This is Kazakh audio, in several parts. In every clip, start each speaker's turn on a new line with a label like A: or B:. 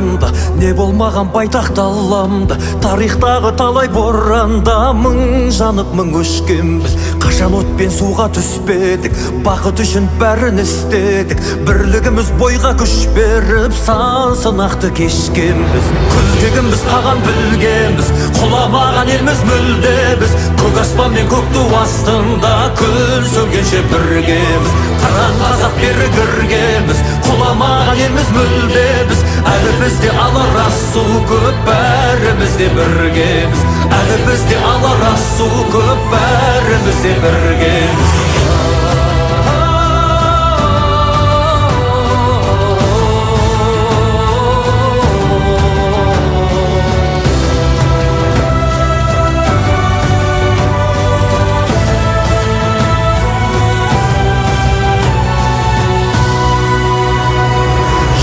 A: орманда, не болмаған байтақ даламда, тарихтағы талай боранда мың жанып мың өшкенбіз. Қашан от пен суға түспедік, бақыт үшін бәрін істедік. Бірлігіміз бойға күш беріп, сан сынақты кешкенбіз. Күлтегіміз қаған білгенбіз, құламаған елміз мүлде біз. Көк аспан мен көк ту астында күн сөнгенше біргеміз. Қыран қазақ бері кіргенбіз, құламаған елміз мүлде біз. Әлі бізде алар асу көп, бәріміз де біргеміз. Әлі бізде алар асу көп, бәріміз де біргеміз.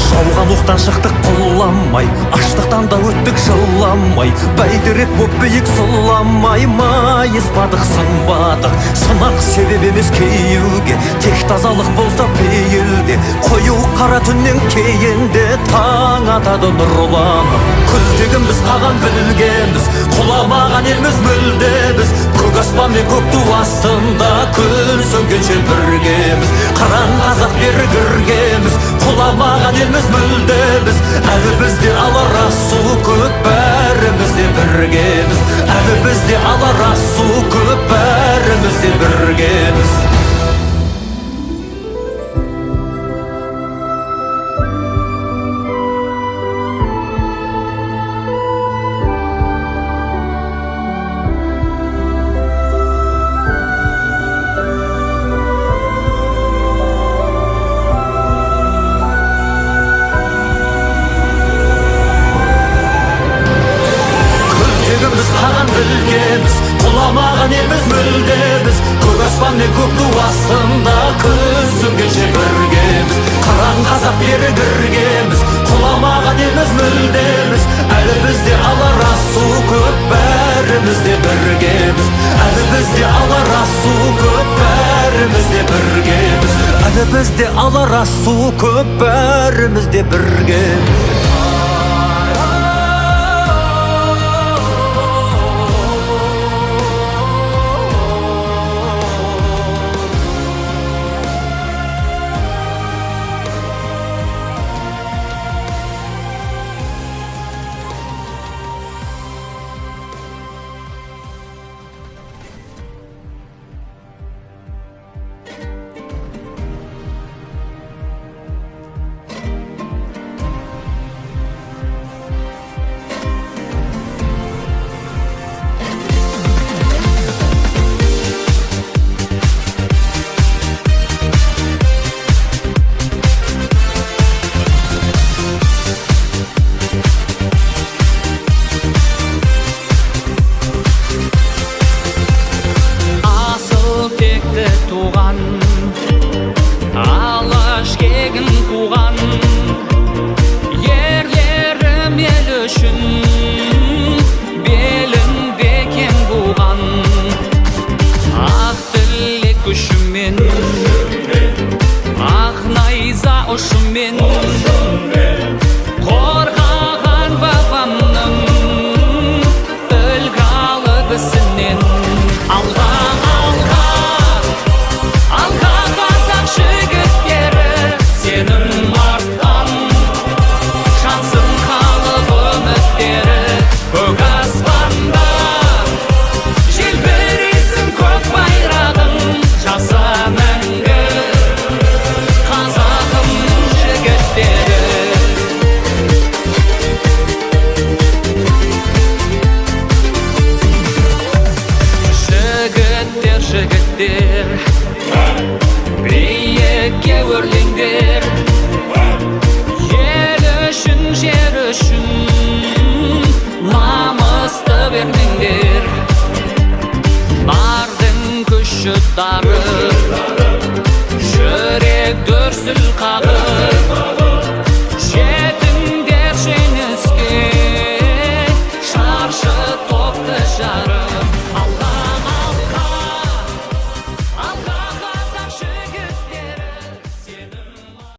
A: Жауған оқтан шықтық құламай, аштықтан да өттік жыламай. Бәйтерек боп биік сұламай, майыспадық сынбадық. Сынақ себеп емес кейеуге, тек тазалық болса пейілде. Қою қара түннен кейінде таң атады нұрланып. Күлтегіміз қаған білгенбіз, құламаған елміз мүлде біз. Көк аспан мен көк ту астында күн сөнгенше біргеміз. Қыран қазақ бері кіргенбіз, құламаған елміз мүлде біз. Әлі бізде алар асу көп, бәріміз де біргеміз. Әлі бізде алар асу көп, бәріміз де біргеміз. Қаған білгенбіз, құламаған елміз мүлде біз. Көк аспан мен көк ту астында күн сөнгенше біргеміз. Қыран қазақ бері кіргенбіз, құламаған елміз мүлде біз. Әлі бізде алар асу көп, бәріміз де біргеміз. Әлі бізде алар асу көп, бәріміз де біргеміз. Әлі бізде алар асу көп, бәріміз де біргеміз.
B: Алаш кегін туған ерлерім ел үшін белін бекем буған. Ақ тілек күшімен, ақ найза ұшымен қорғаған бабамның үлгі алып ісінен. Алға, алға, алға қазақ жігіттері, сенің артқан шансың халық үміттері. Көк аспанда желбіресін көк байрағың, жаса мәңгі қазағым жігіттері. Жігіттер, жігіттер, биікке өрлеңдер. Ел үшін, жер үшін намысты бермеңдер. Бардың күші дарып, жүрек дүрсіл қағып, жетіңдер жеңіске, шаршы топты жарып.